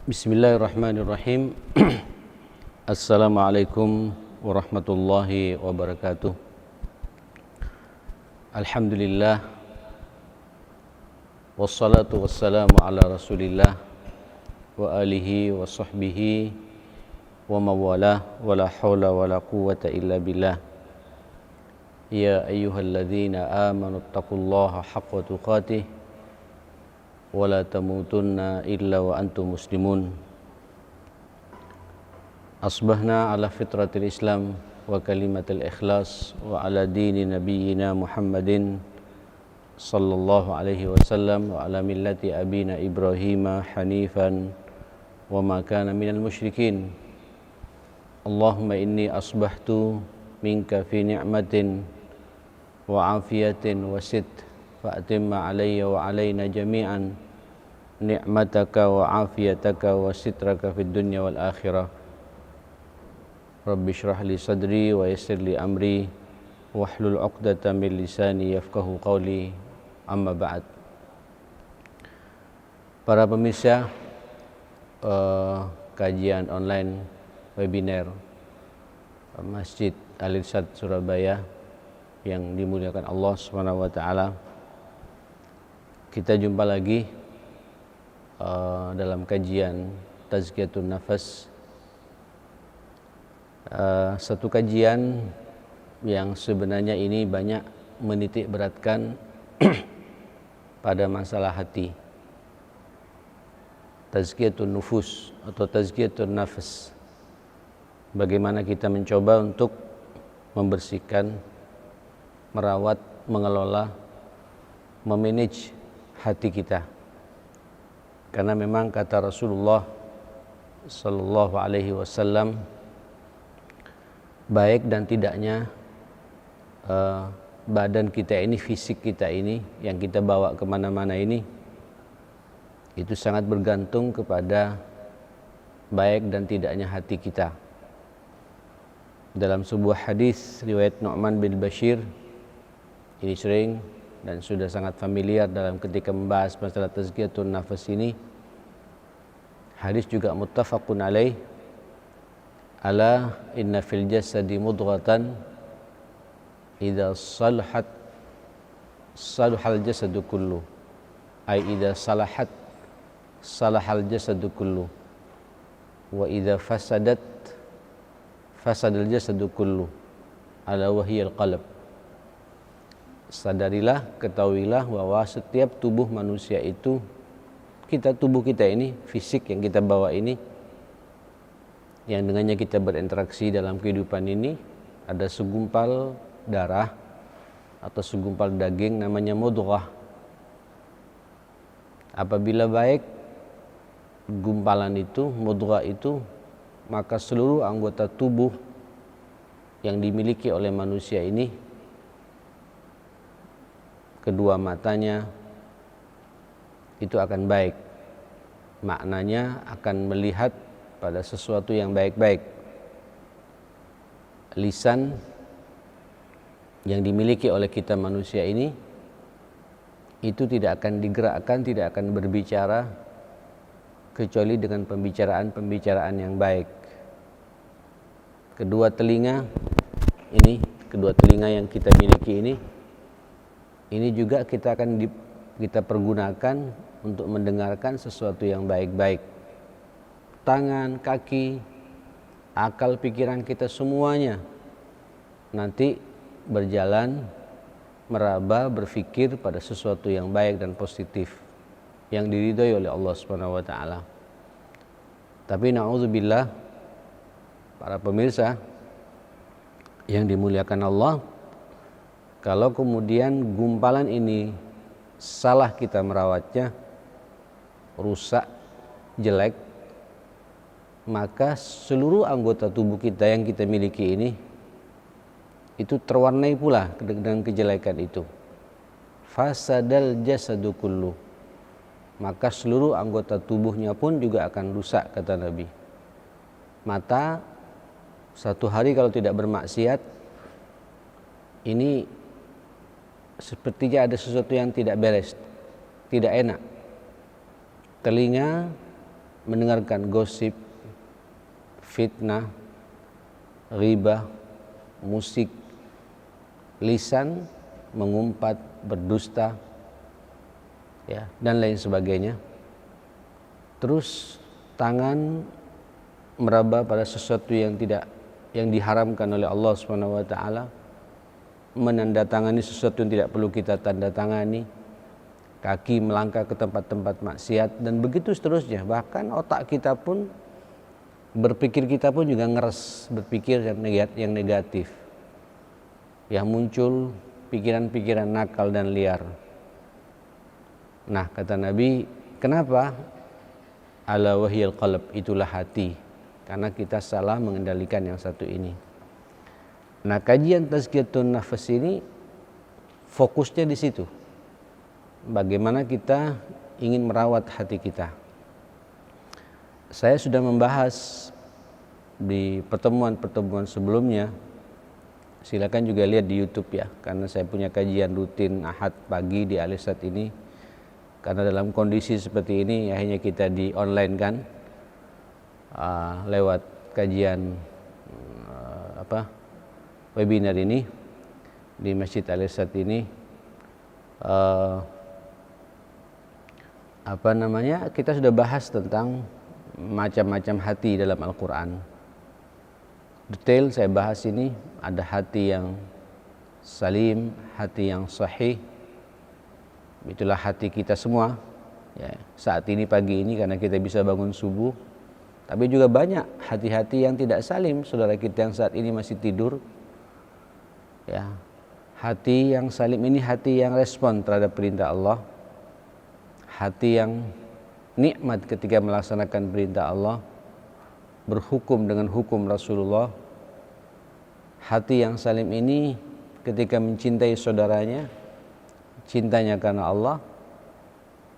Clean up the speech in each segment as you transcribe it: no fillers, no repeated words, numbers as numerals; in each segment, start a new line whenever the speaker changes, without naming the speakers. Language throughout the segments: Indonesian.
Bismillahirrahmanirrahim. Assalamualaikum warahmatullahi wabarakatuh. Alhamdulillah. Wassalatu wassalamu ala rasulillah wa alihi wa sahbihi wa mawalah wa la hawla wa la quwwata illa billah. Ya ayyuhalladzina amanu taqullaha haqqa tuqatih wa la tamutunna illa wa antum muslimun. Asbahna ala fitratil Islam wa kalimatil ikhlas wa ala dini nabiyyina Muhammadin sallallahu alaihi wasallam wa ala millati abina Ibrahim hanifan wa ma kana minal musyrikin. Allahumma inni asbahtu minka fi ni'matin wa afiyatin wa sit fa'atimma alayya wa alayna jami'an ni'mataka wa afiyataka wa sitraka fid dunya wal akhirah. Rabbi shrah li sadri wa yassir li amri wahlul 'uqdatam min lisani yafqahu qawli. Amma ba'd. Para pemirsa kajian online webinar Masjid Al-Irsyad Surabaya yang dimuliakan Allah Subhanahu wa taala. Kita jumpa lagi dalam kajian Tazkiyatun Nafas, satu kajian yang sebenarnya ini banyak menitik beratkan pada masalah hati. Tazkiyatun Nufus atau Tazkiyatun Nafas, bagaimana kita mencoba untuk membersihkan, merawat, mengelola, memanage hati kita. Karena memang kata Rasulullah sallallahu alaihi wasallam, baik dan tidaknya badan kita ini, fisik kita ini yang kita bawa kemana-mana ini, itu sangat bergantung kepada baik dan tidaknya hati kita. Dalam sebuah hadis riwayat Nu'man bin Bashir, ini sering dan sudah sangat familiar dalam ketika membahas masalah tazkiyatun nafas ini. Hadis juga muttafaqun alaih. Ala inna fil jasadi mudghatan idza salahat salahal jasadu kullu, ay idza salahat salahal jasadu kullu, wa idza fasadat fasadal jasadu kullu, ala wahiyal qalb. Sadarilah, ketahuilah bahwa setiap tubuh manusia itu, tubuh kita ini, fisik yang kita bawa ini, yang dengannya kita berinteraksi dalam kehidupan ini, ada segumpal darah atau segumpal daging namanya mudghah. Apabila baik gumpalan itu, mudghah itu, maka seluruh anggota tubuh yang dimiliki oleh manusia ini, kedua matanya itu akan baik, maknanya akan melihat pada sesuatu yang baik-baik. Lisan yang dimiliki oleh kita manusia ini, itu tidak akan digerakkan, tidak akan berbicara kecuali dengan pembicaraan-pembicaraan yang baik. Kedua telinga yang kita miliki ini juga kita akan kita pergunakan untuk mendengarkan sesuatu yang baik-baik. Tangan, kaki, akal, pikiran kita semuanya nanti berjalan, meraba, berfikir pada sesuatu yang baik dan positif yang diridhoi oleh Allah Subhanahu wa taala. Tapi na'udzubillah, para pemirsa yang dimuliakan Allah, kalau kemudian gumpalan ini salah kita merawatnya, rusak, jelek, maka seluruh anggota tubuh kita yang kita miliki ini, itu terwarnai pula dengan kejelekan itu. Fasadal jasadu kullu, maka seluruh anggota tubuhnya pun juga akan rusak, kata Nabi. Mata, satu hari kalau tidak bermaksiat, ini sepertinya ada sesuatu yang tidak beres, tidak enak. Telinga mendengarkan gosip, fitnah, riba, musik, lisan mengumpat, berdusta, ya, dan lain sebagainya. Terus tangan meraba pada sesuatu yang diharamkan oleh Allah Subhanahu wa taala, menandatangani sesuatu yang tidak perlu kita tanda tangani, kaki melangkah ke tempat-tempat maksiat, dan begitu seterusnya. Bahkan otak kita pun, berpikir kita pun juga ngeres, berpikir yang negatif, yang muncul pikiran-pikiran nakal dan liar. Nah, kata Nabi, kenapa? Ala wahyil qalb, itulah hati, karena kita salah mengendalikan yang satu ini. Nah, kajian tazkiyatun nafas ini fokusnya di situ. Bagaimana kita ingin merawat hati kita. Saya sudah membahas di pertemuan-pertemuan sebelumnya. Silakan juga lihat di YouTube ya, karena saya punya kajian rutin Ahad pagi di Alisat ini. Karena dalam kondisi seperti ini akhirnya kita di online kan, lewat kajian webinar ini di Masjid Alisat ini. Kita sudah bahas tentang macam-macam hati dalam Al-Quran. Detail saya bahas ini, ada hati yang salim, hati yang sahih. Itulah hati kita semua ya, saat ini, pagi ini, karena kita bisa bangun subuh. Tapi juga banyak hati-hati yang tidak salim, saudara kita yang saat ini masih tidur ya. Hati yang salim ini hati yang respon terhadap perintah Allah, hati yang nikmat ketika melaksanakan perintah Allah, berhukum dengan hukum Rasulullah. Hati yang salim ini ketika mencintai saudaranya, cintanya karena Allah.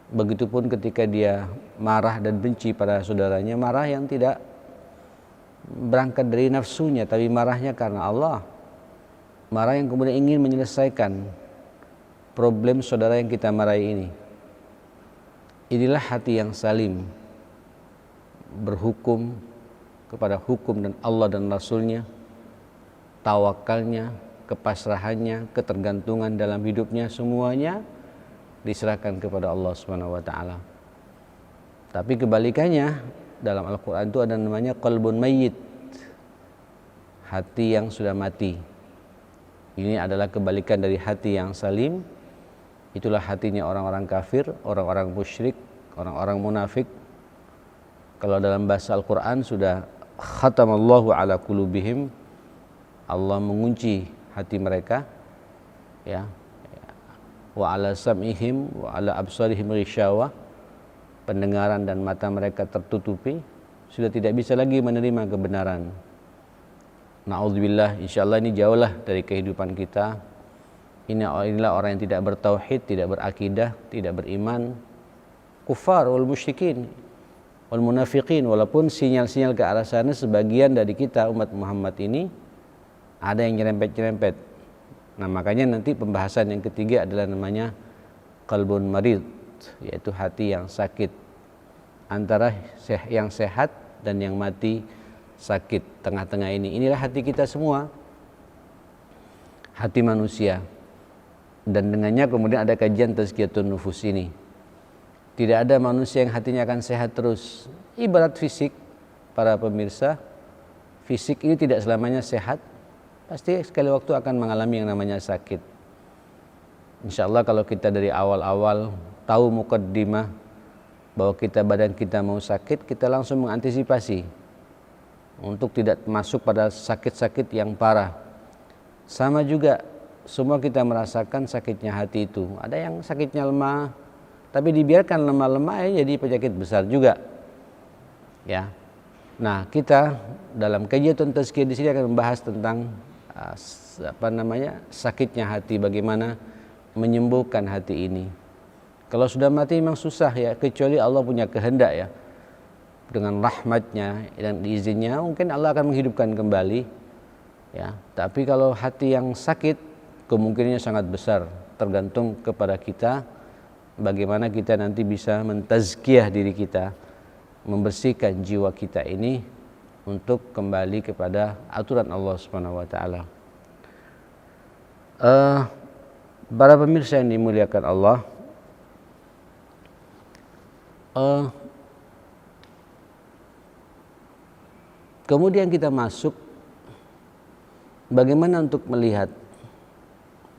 Begitupun ketika dia marah dan benci pada saudaranya, marah yang tidak berangkat dari nafsunya, tapi marahnya karena Allah. Marah yang kemudian ingin menyelesaikan problem saudara yang kita marahi ini. Inilah hati yang salim, berhukum kepada hukum dan Allah dan Rasulnya, tawakalnya, kepasrahannya, ketergantungan dalam hidupnya, semuanya diserahkan kepada Allah Subhanahu wa taala. Tapi kebalikannya, dalam Al-Qur'an itu ada namanya qalbun mayyit, hati yang sudah mati. Ini adalah kebalikan dari hati yang salim. Itulah hatinya orang-orang kafir, orang-orang musyrik, orang-orang munafik. Kalau dalam bahasa Al-Quran sudah khatamallahu ala qulubihim, Allah mengunci hati mereka ya. Wa ala sam'ihim wa ala absarihim ghisyawa, pendengaran dan mata mereka tertutupi, sudah tidak bisa lagi menerima kebenaran. Na'udzubillah, insyaallah ini jauhlah dari kehidupan kita. Inilah orang yang tidak bertauhid, tidak berakidah, tidak beriman, kufar wal musyrikin wal munafiqin. Walaupun sinyal-sinyal ke arah sana sebagian dari kita umat Muhammad ini ada yang nyerempet-nyerempet. Nah, makanya nanti pembahasan yang ketiga adalah namanya qalbun marid, yaitu hati yang sakit, antara yang sehat dan yang mati sakit, tengah-tengah ini. Inilah hati kita semua, hati manusia. Dan dengannya kemudian ada kajian tazkiyatun nufus ini. Tidak ada manusia yang hatinya akan sehat terus. Ibarat fisik, para pemirsa, fisik ini tidak selamanya sehat. Pasti sekali waktu akan mengalami yang namanya sakit. InsyaAllah kalau kita dari awal-awal tahu muqaddimah bahwa badan kita mau sakit, kita langsung mengantisipasi untuk tidak masuk pada sakit-sakit yang parah. Sama juga, semua kita merasakan sakitnya hati itu. Ada yang sakitnya lemah, tapi dibiarkan lemah-lemah ya jadi penyakit besar juga. Ya. Nah, kita dalam kajian tazkiyah di sini akan membahas tentang sakitnya hati, bagaimana menyembuhkan hati ini. Kalau sudah mati memang susah ya, kecuali Allah punya kehendak ya. Dengan rahmatnya dan izinnya mungkin Allah akan menghidupkan kembali ya. Tapi kalau hati yang sakit, kemungkinannya sangat besar, tergantung kepada kita bagaimana kita nanti bisa mentazkiyah diri kita membersihkan jiwa kita ini untuk kembali kepada aturan Allah Subhanahu wa taala. Para pemirsa yang dimuliakan Allah, kemudian kita masuk bagaimana untuk melihat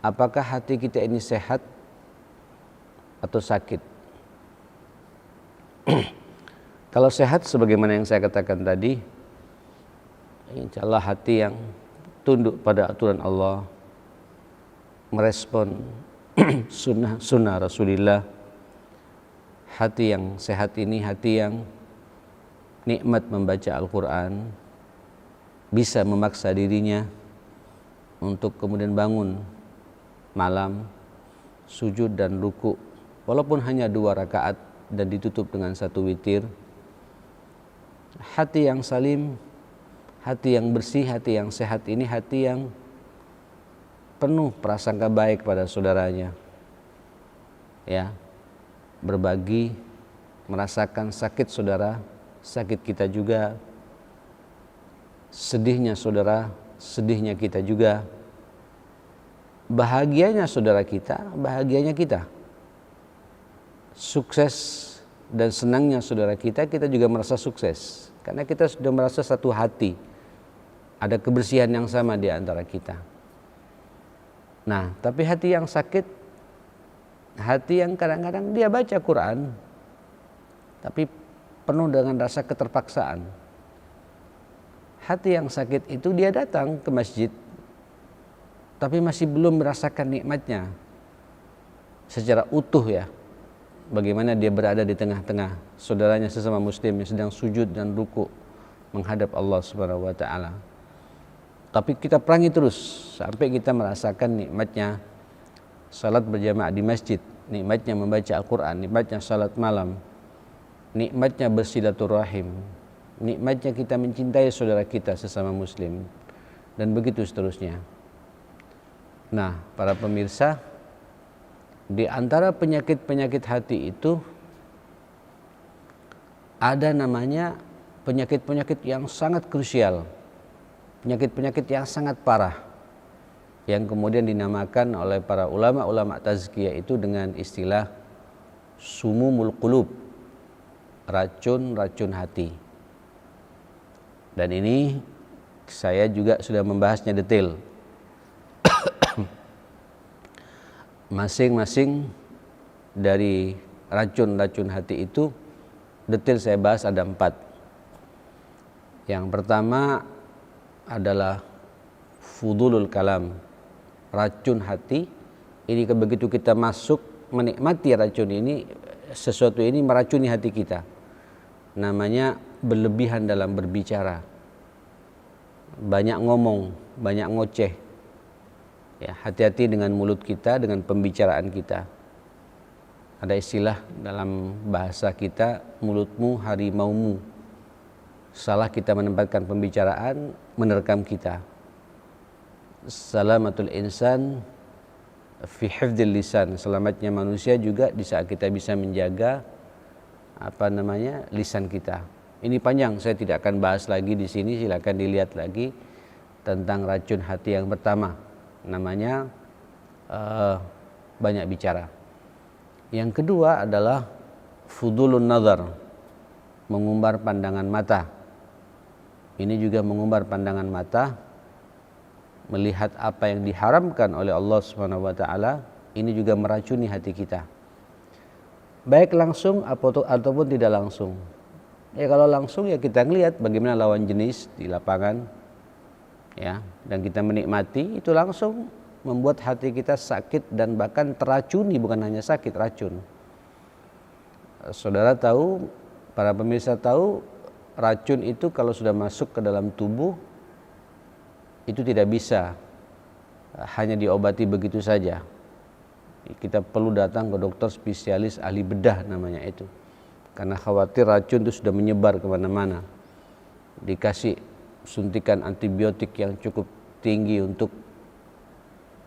apakah hati kita ini sehat atau sakit. Kalau sehat sebagaimana yang saya katakan tadi, insya Allah hati yang tunduk pada aturan Allah, merespon sunnah Rasulullah. Hati yang sehat ini hati yang nikmat membaca Al-Quran, bisa memaksa dirinya untuk kemudian bangun malam, sujud dan ruku, walaupun hanya 2 rakaat dan ditutup dengan 1 witir. Hati yang salim, hati yang bersih, hati yang sehat ini hati yang penuh prasangka baik pada saudaranya, ya, berbagi, merasakan sakit saudara, sakit kita juga, sedihnya saudara, sedihnya kita juga, bahagianya saudara kita, bahagianya kita, sukses dan senangnya saudara kita, kita juga merasa sukses karena kita sudah merasa satu hati, ada kebersihan yang sama di antara kita. Nah, tapi hati yang sakit, hati yang kadang-kadang dia baca Quran tapi penuh dengan rasa keterpaksaan. Hati yang sakit itu dia datang ke masjid tapi masih belum merasakan nikmatnya secara utuh, ya. Bagaimana dia berada di tengah-tengah saudaranya sesama muslim yang sedang sujud dan ruku menghadap Allah Subhanahu wa taala. Tapi kita perangi terus sampai kita merasakan nikmatnya salat berjamaah di masjid, nikmatnya membaca Al-Quran, nikmatnya salat malam, nikmatnya bersilaturahim, nikmatnya kita mencintai saudara kita sesama muslim, dan begitu seterusnya. Nah, para pemirsa, di antara penyakit-penyakit hati itu ada namanya penyakit-penyakit yang sangat krusial, penyakit-penyakit yang sangat parah, yang kemudian dinamakan oleh para ulama-ulama tazkiyah itu dengan istilah sumumul qulub, racun-racun hati. Dan ini saya juga sudah membahasnya detail. Masing-masing dari racun-racun hati itu detail saya bahas ada 4. Yang pertama adalah fudulul kalam, racun hati. Ini begitu kita masuk menikmati racun ini, sesuatu ini meracuni hati kita. Namanya berlebihan dalam berbicara, banyak ngomong, banyak ngoceh. Ya, hati-hati dengan mulut kita, dengan pembicaraan kita. Ada istilah dalam bahasa kita, mulutmu harimaumu. Salah kita menempatkan pembicaraan, menerkam kita. Salamatul insan fi hifdzil lisan, selamatnya manusia juga di saat kita bisa menjaga lisan kita. Ini panjang, saya tidak akan bahas lagi di sini, silakan dilihat lagi tentang racun hati yang pertama, namanya banyak bicara. Yang kedua adalah fudulun nazar, mengumbar pandangan mata. Ini juga mengumbar pandangan mata, melihat apa yang diharamkan oleh Allah Subhanahu wa taala, ini juga meracuni hati kita. Baik langsung ataupun tidak langsung. Ya kalau langsung ya kita ngelihat bagaimana lawan jenis di lapangan, ya, dan kita menikmati, itu langsung membuat hati kita sakit dan bahkan teracuni, bukan hanya sakit, racun. Saudara tahu, para pemirsa tahu, racun itu kalau sudah masuk ke dalam tubuh itu tidak bisa hanya diobati begitu saja. Kita perlu datang ke dokter spesialis ahli bedah namanya itu, karena khawatir racun itu sudah menyebar kemana-mana. Dikasih suntikan antibiotik yang cukup tinggi untuk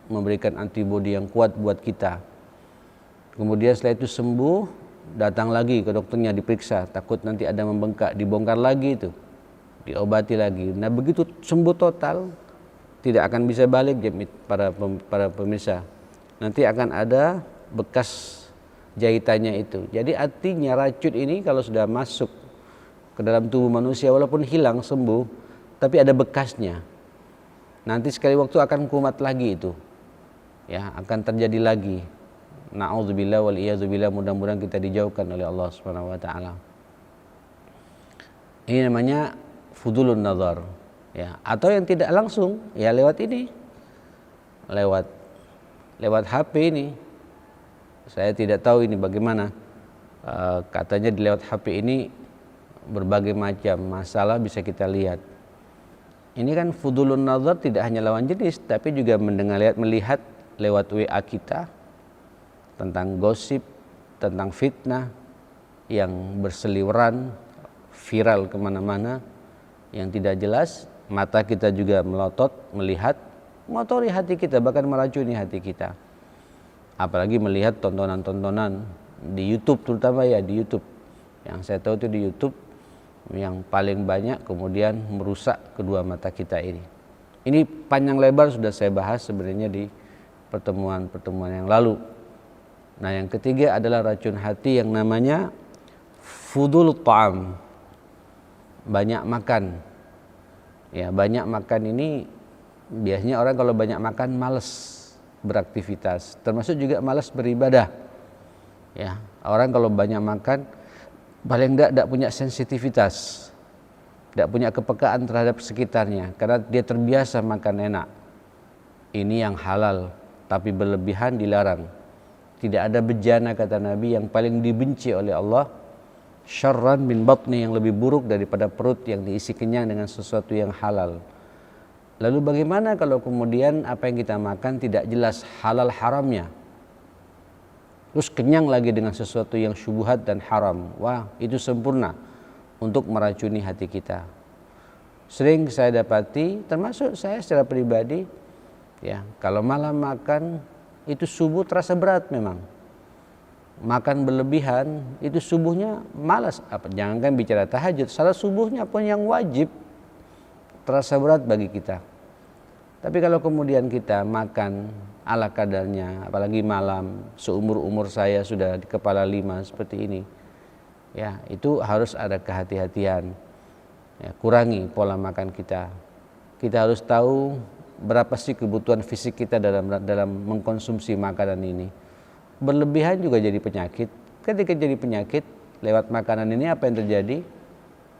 memberikan antibodi yang kuat buat kita. Kemudian setelah itu sembuh, datang lagi ke dokternya diperiksa, takut nanti ada membengkak, dibongkar lagi itu, diobati lagi. Nah begitu sembuh total, tidak akan bisa balik para pemirsa. Nanti akan ada bekas jahitannya itu. Jadi artinya racun ini kalau sudah masuk ke dalam tubuh manusia, walaupun hilang sembuh, tapi ada bekasnya. Nanti sekali waktu akan kumat lagi itu, ya akan terjadi lagi. Na'udzubillah wal iyadzubillah, mudah-mudahan kita dijauhkan oleh Allah Subhanahu wa taala. Ini namanya fudulun nazar, ya. Atau yang tidak langsung, ya lewat ini. Lewat HP ini. Saya tidak tahu ini bagaimana. Katanya di lewat HP ini berbagai macam masalah bisa kita lihat. Ini kan fudulun nazar tidak hanya lawan jenis, tapi juga melihat lewat WA kita tentang gosip, tentang fitnah yang berseliweran, viral kemana-mana, yang tidak jelas. Mata kita juga melotot, melihat, mengotori hati kita, bahkan meracuni hati kita. Apalagi melihat tontonan-tontonan di YouTube, terutama ya di YouTube. Yang saya tahu itu di YouTube yang paling banyak kemudian merusak kedua mata kita ini. Ini panjang lebar sudah saya bahas sebenarnya di pertemuan-pertemuan yang lalu. Nah yang ketiga adalah racun hati yang namanya fudul ta'am, banyak makan. Ya banyak makan ini biasanya orang kalau banyak makan malas beraktivitas, termasuk juga malas beribadah. Ya orang kalau banyak makan paling tidak punya sensitivitas, tidak punya kepekaan terhadap sekitarnya, karena dia terbiasa makan enak. Ini yang halal, tapi berlebihan dilarang. Tidak ada bejana, kata Nabi, yang paling dibenci oleh Allah, syarran min batni, yang lebih buruk daripada perut yang diisi kenyang dengan sesuatu yang halal. Lalu bagaimana kalau kemudian apa yang kita makan tidak jelas halal haramnya, terus kenyang lagi dengan sesuatu yang syubhat dan haram? Wah, itu sempurna untuk meracuni hati kita. Sering saya dapati, termasuk saya secara pribadi, ya kalau malam makan itu subuh terasa berat memang. Makan berlebihan itu subuhnya malas. Jangankan bicara tahajud, salat subuhnya pun yang wajib terasa berat bagi kita. Tapi kalau kemudian kita makan ala kadarnya, apalagi malam, seumur-umur saya sudah di kepala 5 seperti ini, ya itu harus ada kehati-hatian. Ya, kurangi pola makan kita. Kita harus tahu berapa sih kebutuhan fisik kita dalam mengkonsumsi makanan ini. Berlebihan juga jadi penyakit. Ketika jadi penyakit lewat makanan ini, apa yang terjadi?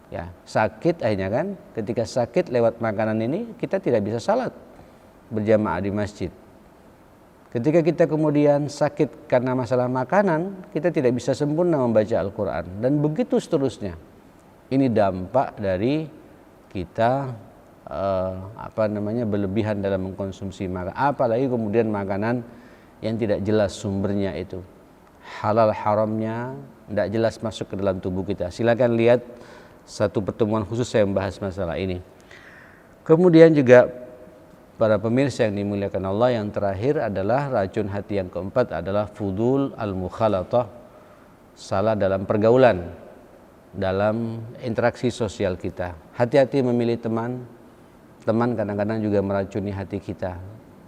Ya, sakit akhirnya kan. Ketika sakit lewat makanan ini, kita tidak bisa salat berjamaah di masjid. Ketika kita kemudian sakit karena masalah makanan, kita tidak bisa sempurna membaca Al-Quran, dan begitu seterusnya. Ini dampak dari kita berlebihan dalam mengkonsumsi makanan, apalagi kemudian makanan yang tidak jelas sumbernya itu, halal haramnya tidak jelas masuk ke dalam tubuh kita. Silakan lihat satu pertemuan khusus saya membahas masalah ini. Kemudian juga para pemirsa yang dimuliakan Allah, yang terakhir adalah racun hati yang keempat adalah fudul al-mukhalatah, salah dalam pergaulan, dalam interaksi sosial kita. Hati-hati memilih teman. Teman kadang-kadang juga meracuni hati kita.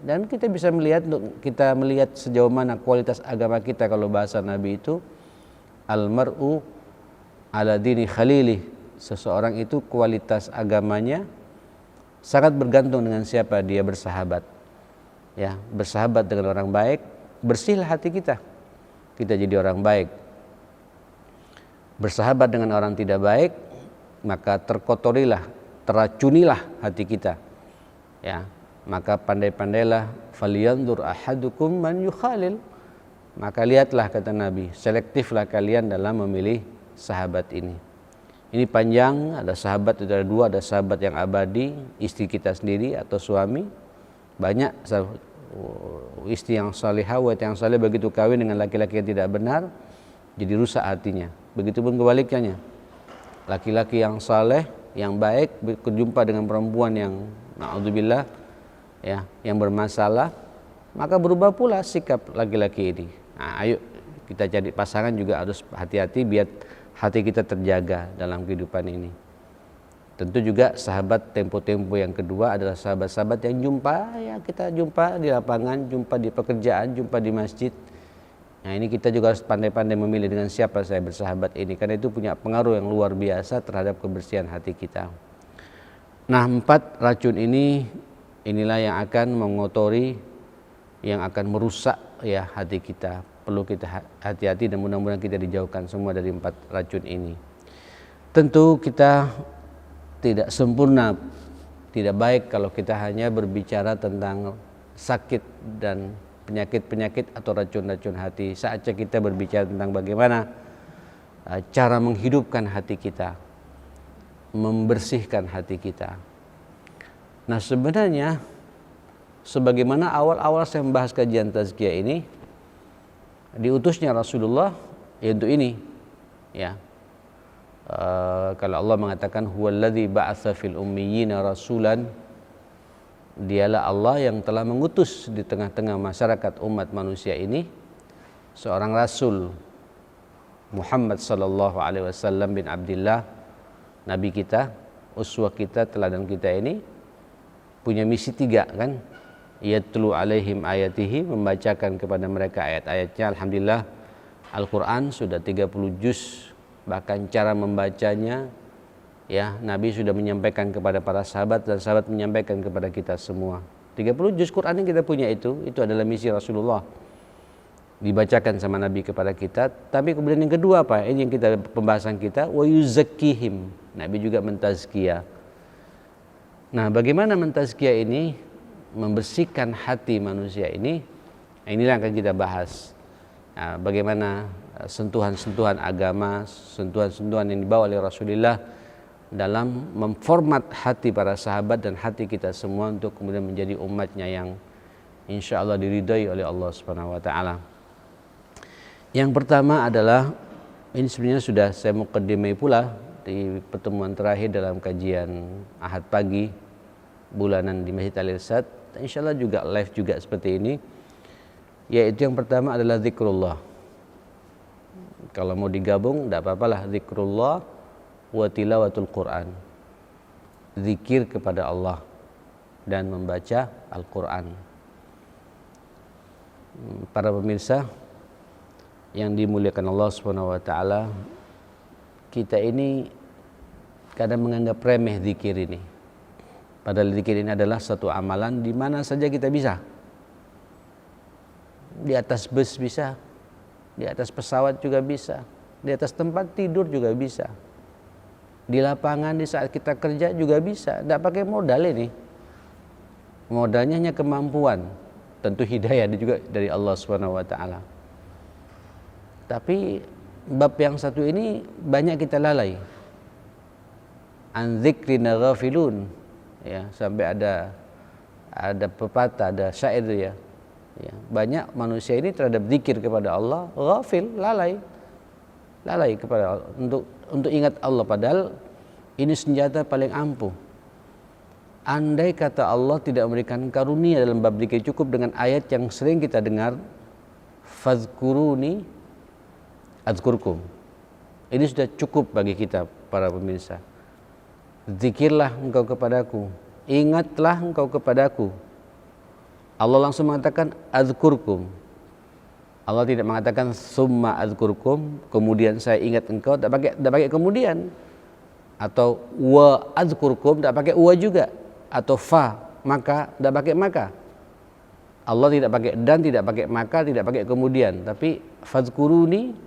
Dan kita bisa melihat sejauh mana kualitas agama kita. Kalau bahasa Nabi itu al-mar'u ala dini khalilih, seseorang itu kualitas agamanya sangat bergantung dengan siapa dia bersahabat. Ya, bersahabat dengan orang baik, bersihlah hati kita. Kita jadi orang baik. Bersahabat dengan orang tidak baik, maka terkotorilah, teracunilah hati kita. Ya, maka pandai-pandailah, falyanzur ahadukum man yukhalil. Maka lihatlah, kata Nabi, selektiflah kalian dalam memilih sahabat ini. Ini panjang, ada sahabat itu ada dua, ada sahabat yang abadi, istri kita sendiri atau suami. Banyak istri yang salihah, wanita yang salih begitu kawin dengan laki-laki yang tidak benar, jadi rusak hatinya. Begitupun kebalikannya, laki-laki yang saleh, yang baik, berjumpa dengan perempuan yang na'udzubillah, ya, yang bermasalah, maka berubah pula sikap laki-laki ini. Nah, ayo Kita cari pasangan juga harus hati-hati biar hati kita terjaga dalam kehidupan ini. Tentu juga sahabat tempo-tempo yang kedua adalah sahabat-sahabat yang kita jumpa di lapangan, jumpa di pekerjaan, jumpa di masjid. Nah, ini kita juga harus pandai-pandai memilih dengan siapa saya bersahabat ini, karena itu punya pengaruh yang luar biasa terhadap kebersihan hati kita. Nah, 4 racun inilah yang akan mengotori, yang akan merusak ya hati kita. Perlu kita hati-hati dan mudah-mudahan kita dijauhkan semua dari 4 racun ini. Tentu kita tidak sempurna, tidak baik kalau kita hanya berbicara tentang sakit dan penyakit-penyakit atau racun-racun hati. Saatnya kita berbicara tentang bagaimana cara menghidupkan hati kita, membersihkan hati kita. Nah, sebenarnya sebagaimana awal-awal saya membahas kajian tazkiyah ini, diutusnya Rasulullah ya untuk ini ya. Kalau Allah mengatakan huwallazi ba'atsa fil ummiyina rasulan, dialah Allah yang telah mengutus di tengah-tengah masyarakat umat manusia ini seorang rasul, Muhammad sallallahu alaihi wasallam bin Abdullah, nabi kita, uswah kita, teladan kita ini punya misi 3 kan. Yatlu alaihim ayatihi, membacakan kepada mereka ayat-ayatnya. Alhamdulillah Al-Quran sudah 30 juz, bahkan cara membacanya ya Nabi sudah menyampaikan kepada para sahabat dan sahabat menyampaikan kepada kita semua. 30 juz Quran yang kita punya itu adalah misi Rasulullah, dibacakan sama Nabi kepada kita. Tapi kemudian yang kedua apa? Ini yang kita pembahasan kita, wa yuzakkihim. Nabi juga mentazkiyah. Nah, bagaimana mentazkiyah ini, membersihkan hati manusia ini? Inilah yang akan kita bahas. Nah, bagaimana sentuhan-sentuhan agama, sentuhan-sentuhan yang dibawa oleh Rasulullah dalam memformat hati para sahabat dan hati kita semua untuk kemudian menjadi umatnya yang insya Allah diridai oleh Allah Subhanahu wa ta'ala. Yang pertama adalah, ini sebenarnya sudah saya muqaddimai pula di pertemuan terakhir dalam kajian Ahad pagi bulanan di Masjid Al-Irsyad, insya Allah juga live juga seperti ini, yaitu yang pertama adalah zikrullah. Kalau mau digabung tidak apa-apalah, zikrullah wa tilawatul Quran, zikir kepada Allah dan membaca Al-Quran. Para pemirsa yang dimuliakan Allah Subhanahu wa ta'ala, kita ini kadang menganggap remeh zikir ini, padahal zikir ini adalah satu amalan di mana saja kita bisa. Di atas bus bisa, di atas pesawat juga bisa, di atas tempat tidur juga bisa, di lapangan di saat kita kerja juga bisa. Tidak pakai modal ini, modalnya hanya kemampuan, tentu hidayah juga dari Allah Subhanahu wa ta'ala. Tapi bab yang satu ini banyak kita lalai. An dzikrina ghafilun, ya, sampai ada pepatah, ada syair ya. Ya, banyak manusia ini terhadap zikir kepada Allah ghafil, lalai kepada Allah, untuk ingat Allah, padahal ini senjata paling ampuh. Andai kata Allah tidak memberikan karunia dalam bab zikir, cukup dengan ayat yang sering kita dengar, fazkuruni adzkurkum. Ini sudah cukup bagi kita para pemirsa. Zikirlah engkau kepadaku, ingatlah engkau kepadaku. Allah langsung mengatakan adzkurkum. Allah tidak mengatakan summa adzkurkum, kemudian saya ingat engkau, tidak pakai kemudian. Atau wa adzkurkum, tidak pakai wa juga. Atau fa, maka, tidak pakai maka. Allah tidak pakai dan, tidak pakai maka, tidak pakai kemudian, tapi fadzkuruni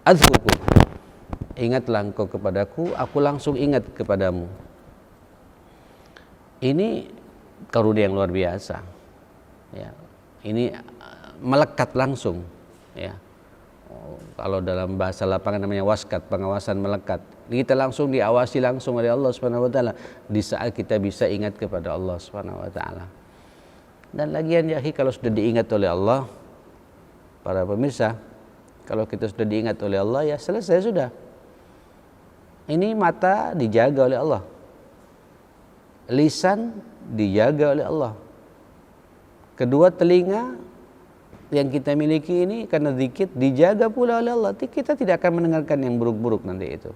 adzkurkum. Ingatlah engkau kepadaku, aku langsung ingat kepadamu. Ini karunia yang luar biasa. Ya, ini melekat langsung. Ya, kalau dalam bahasa lapangan namanya waskat, pengawasan melekat. Kita langsung diawasi langsung oleh Allah Subhanahu wa ta'ala di saat kita bisa ingat kepada Allah Subhanahu wa ta'ala. Dan lagian ya, kalau sudah diingat oleh Allah, para pemirsa, kalau kita sudah diingat oleh Allah, ya selesai sudah. Ini mata dijaga oleh Allah, lisan dijaga oleh Allah, kedua telinga yang kita miliki ini karena zikir dijaga pula oleh Allah. Kita tidak akan mendengarkan yang buruk-buruk nanti itu.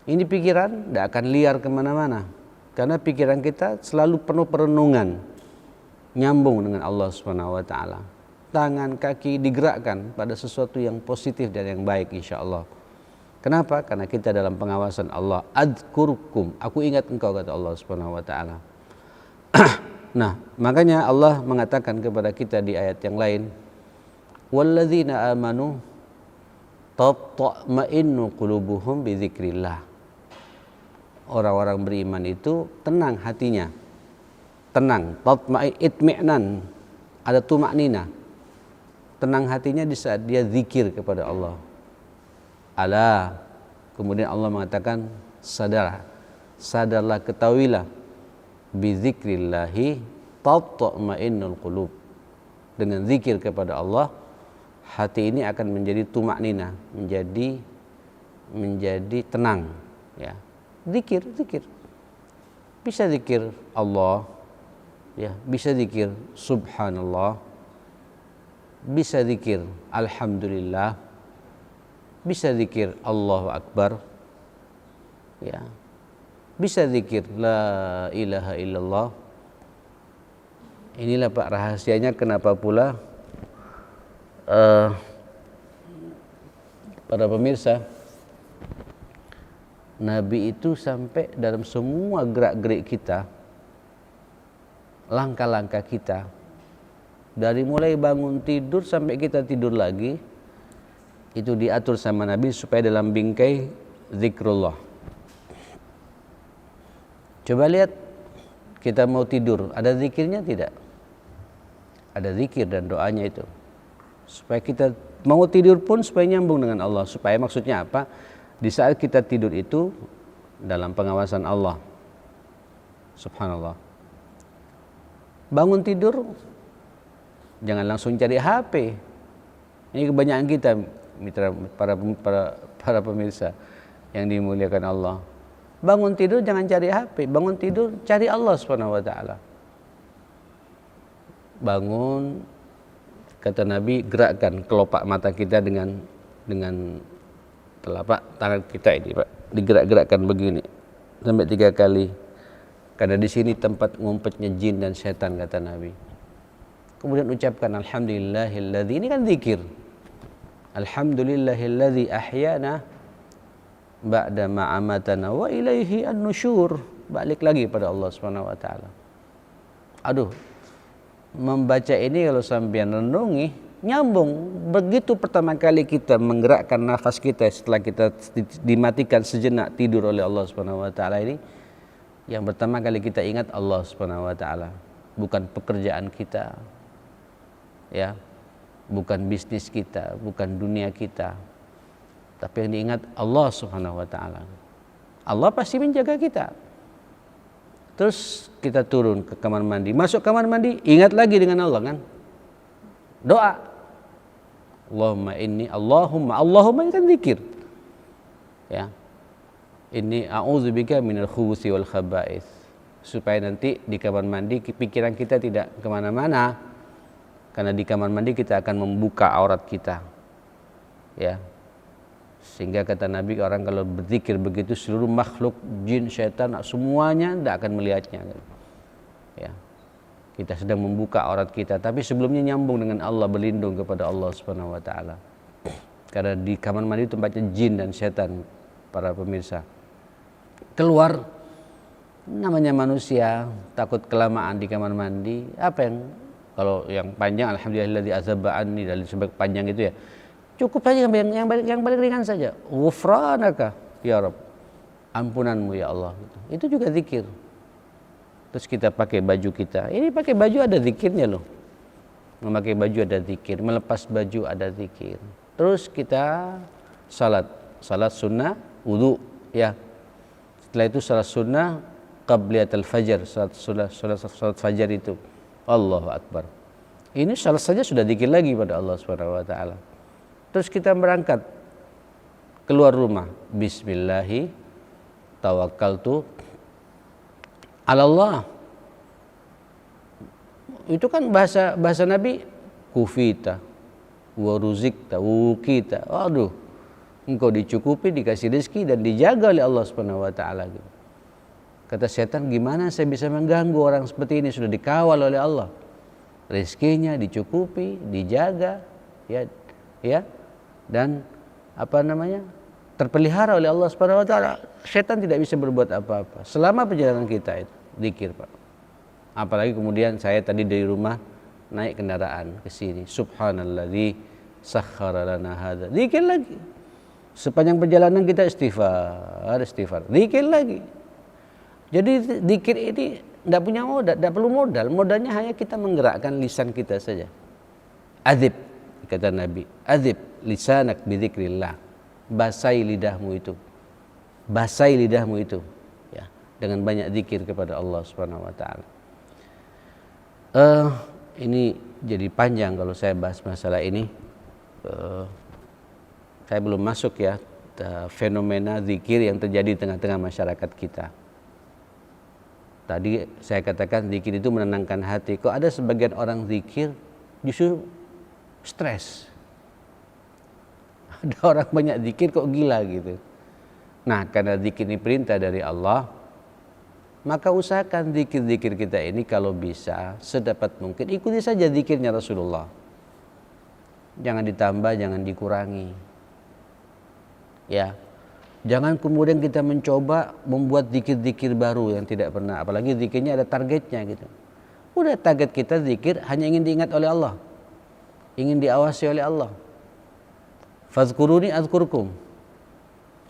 Ini pikiran tidak akan liar kemana-mana, karena pikiran kita selalu penuh perenungan, nyambung dengan Allah Subhanahu wa taala. Tangan, kaki digerakkan pada sesuatu yang positif dan yang baik insyaallah. Kenapa? Karena kita dalam pengawasan Allah. Adzkurkum, aku ingat engkau, kata Allah Subhanahu wa taala. Nah, makanya Allah mengatakan kepada kita di ayat yang lain, walladzina amanu tatma'innu qulubuhum bidzikrillah. Orang-orang beriman itu tenang hatinya. Tenang, itmi'nan, ada tumaknina. Tenang hatinya di saat dia zikir kepada Allah. Ala, kemudian Allah mengatakan sadarlah, ketahuilah, bizikrillahi tatma'innul qulub. Dengan zikir kepada Allah, hati ini akan menjadi tumaknina, menjadi tenang, ya. Zikir. Bisa zikir Allah, ya, bisa zikir subhanallah, bisa zikir alhamdulillah, bisa zikir Allahu akbar, ya. Bisa zikir la ilaha illallah. Inilah Pak rahasianya kenapa pula para pemirsa, Nabi itu sampai dalam semua gerak-gerik kita, langkah-langkah kita, dari mulai bangun tidur sampai kita tidur lagi, itu diatur sama Nabi supaya dalam bingkai zikrullah. Coba lihat, kita mau tidur, ada zikirnya tidak? Ada zikir dan doanya itu. Supaya kita mau tidur pun supaya nyambung dengan Allah. Supaya maksudnya apa? Di saat kita tidur itu dalam pengawasan Allah. Subhanallah. Bangun tidur, jangan langsung cari HP. Ini kebanyakan kita, mitra, para pemirsa yang dimuliakan Allah. Bangun tidur jangan cari HP, bangun tidur cari Allah Subhanahu wa taala. Bangun, kata Nabi, gerakkan kelopak mata kita dengan telapak tangan kita ini, Pak. Digerak-gerakkan begini sampai 3 kali. Karena di sini tempat ngumpetnya jin dan setan, kata Nabi. Kemudian ucapkan alhamdulillahilladzi, ini kan zikir. Alhamdulillahilladzi ahyana ba'da ma amatana wa ilaihi an-nusyur. Balik lagi pada Allah Subhanahu wa taala. Aduh, membaca ini kalau sampean renungi, nyambung. Begitu pertama kali kita menggerakkan nafas kita setelah kita dimatikan sejenak tidur oleh Allah Subhanahu wa taala ini, yang pertama kali kita ingat Allah Subhanahu wa taala, bukan pekerjaan kita. Ya. Bukan bisnis kita, bukan dunia kita. Tapi yang diingat Allah Subhanahu wa taala. Allah pasti menjaga kita. Terus kita turun ke kamar mandi, masuk kamar mandi, ingat lagi dengan Allah kan? Doa. Allahumma ini kan zikir. Ya. Ini a'udzubika minal khubuthi wal khaba'ith. Supaya nanti di kamar mandi pikiran kita tidak kemana-mana. Karena di kamar mandi kita akan membuka aurat kita. Ya. Sehingga kata Nabi, orang kalau berzikir begitu seluruh makhluk, jin, syaitan, semuanya tidak akan melihatnya. Ya. Kita sedang membuka aurat kita, tapi sebelumnya nyambung dengan Allah, berlindung kepada Allah Subhanahu wa taala. Karena di kamar mandi tempatnya jin dan syaitan, para pemirsa. Keluar, namanya manusia, takut kelamaan di kamar mandi. Apa yang, kalau yang panjang alhamdulillahilladzi azaba anni, dari sebab panjang itu ya, cukup saja yang paling ringan saja. Ghufranaka ya Rabb, ampunanmu ya Allah. Itu juga zikir. Terus kita pakai baju kita. Ini pakai baju ada zikirnya loh. Memakai baju ada zikir, melepas baju ada zikir. Terus kita salat sunnah, wudu, ya. Setelah itu salat sunnah qabliyatul fajar, salat fajar itu. Allahu akbar. Ini salat saja sudah zikir lagi pada Allah Subhanahu wa taala. Terus kita berangkat keluar rumah, bismillahi tawakkaltu 'ala Allah. Itu kan bahasa Nabi, kufita, wa ruzikta, wukita. Aduh, engkau dicukupi, dikasih rezeki dan dijaga oleh Allah Subhanahu wa taala gitu. Kata setan, gimana saya bisa mengganggu orang seperti ini, sudah dikawal oleh Allah. Rezekinya dicukupi, dijaga, ya, dan terpelihara oleh Allah Subhanahu wa taala. Setan tidak bisa berbuat apa-apa selama perjalanan kita itu zikir, Pak. Apalagi kemudian saya tadi dari rumah naik kendaraan ke sini, subhanalladzi sakhkhara lana hadza. Zikir lagi. Sepanjang perjalanan kita istighfar, zikir lagi. Jadi zikir ini tidak punya modal, tidak perlu modal. Modalnya hanya kita menggerakkan lisan kita saja. Adzib, kata Nabi, adzib lisanak bidzikrillah. Basahi lidahmu itu. Basahi lidahmu itu, ya, dengan banyak zikir kepada Allah Subhanahu wa taala. Ini jadi panjang kalau saya bahas masalah ini. Saya belum masuk ya fenomena zikir yang terjadi di tengah-tengah masyarakat kita. Tadi saya katakan zikir itu menenangkan hati. Kok ada sebagian orang zikir justru stres. Ada orang banyak zikir kok gila gitu. Nah, karena zikir ini perintah dari Allah, maka usahakan zikir-zikir kita ini kalau bisa sedapat mungkin ikuti saja zikirnya Rasulullah. Jangan ditambah, jangan dikurangi. Ya. Jangan kemudian kita mencoba membuat zikir-zikir baru yang tidak pernah, apalagi zikirnya ada targetnya gitu. Udah target kita zikir hanya ingin diingat oleh Allah, ingin diawasi oleh Allah. Fazkuruni azkurkum,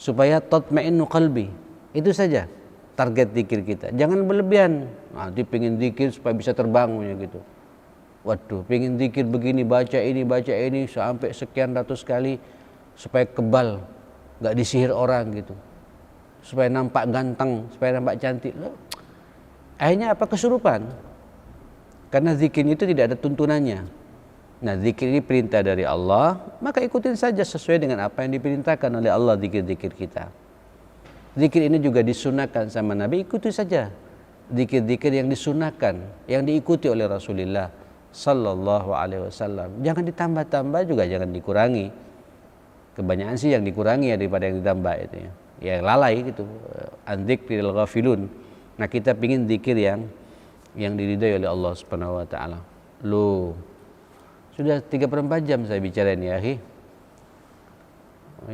supaya tatma'innu qalbi. Itu saja target zikir kita. Jangan berlebihan. Nanti pengen zikir supaya bisa terbangunnya gitu. Waduh, pengen zikir begini, baca ini sampai sekian ratus kali supaya kebal, nggak disihir orang gitu, supaya nampak ganteng, supaya nampak cantik. Akhirnya apa? Kesurupan. Karena zikir itu tidak ada tuntunannya. Nah, zikir ini perintah dari Allah, maka ikutin saja sesuai dengan apa yang diperintahkan oleh Allah zikir-zikir kita. Zikir ini juga disunahkan sama Nabi, ikuti saja zikir-zikir yang disunahkan, yang diikuti oleh Rasulullah sallallahu alaihi wasallam. Jangan ditambah-tambah, juga jangan dikurangi. Kebanyakan sih yang dikurangi ya daripada yang ditambah itu ya. Ya lalai gitu. An-dzikril ghafilun. Nah, kita pingin zikir yang diridhai oleh Allah Subhanahu wa taala. Loh. Sudah 3/4 jam saya bicara ini ya, akhi.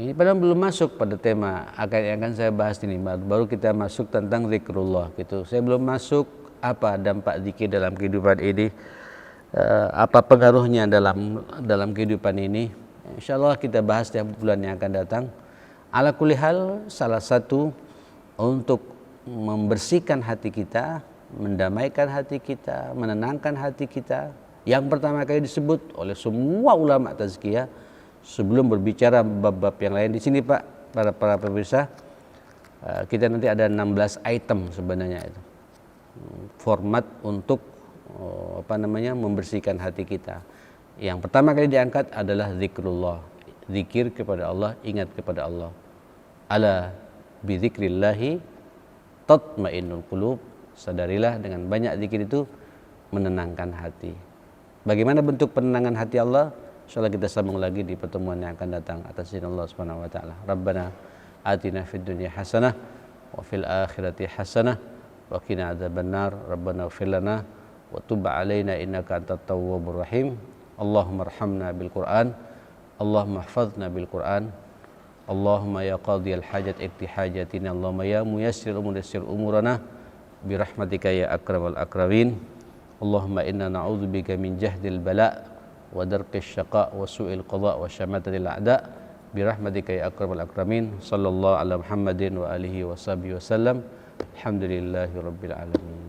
Ini padahal belum masuk pada tema yang akan saya bahas ini. Baru kita masuk tentang zikrullah gitu. Saya belum masuk apa dampak zikir dalam kehidupan ini. Apa pengaruhnya dalam kehidupan ini. InsyaAllah kita bahas di bulan yang akan datang. Ala kulli hal, salah satu untuk membersihkan hati kita, mendamaikan hati kita, menenangkan hati kita, yang pertama kali disebut oleh semua ulama tazkiyah sebelum berbicara bab-bab yang lain. Di sini Pak, para pemirsa, kita nanti ada 16 item sebenarnya itu. Format untuk membersihkan hati kita. Yang pertama kali diangkat adalah zikrullah, zikir kepada Allah, ingat kepada Allah. Ala bi dzikrillahi tatmainnul qulub. Sadarilah dengan banyak zikir itu menenangkan hati. Bagaimana bentuk penenangan hati Allah? Insyaallah kita sambung lagi di pertemuan yang akan datang atas izin Allah Subhanahu wa taala. Rabbana atina fid dunya hasanah wa fil akhirati hasanah wa qina adzabannar. Rabbana ighfir lana wa tub 'alaina innaka antat tawwabur rahim. Allahumma arhamna bil Qur'an, Allahumma ihfazna bil Qur'an, Allahumma ya qadiyal hajat ikti hajatina, Allahumma ya muyassir umur yassir umurana bi rahmatika ya akramal akramin. Allahumma inna na'udzubika min jahdil bala wa darqish syaqa wa su'il qada wa syamatatil a'da bi rahmatika ya akramal akramin. Sallallahu ala Muhammadin wa alihi wa sahbihi wasallam. Alhamdulillahi rabbil alamin.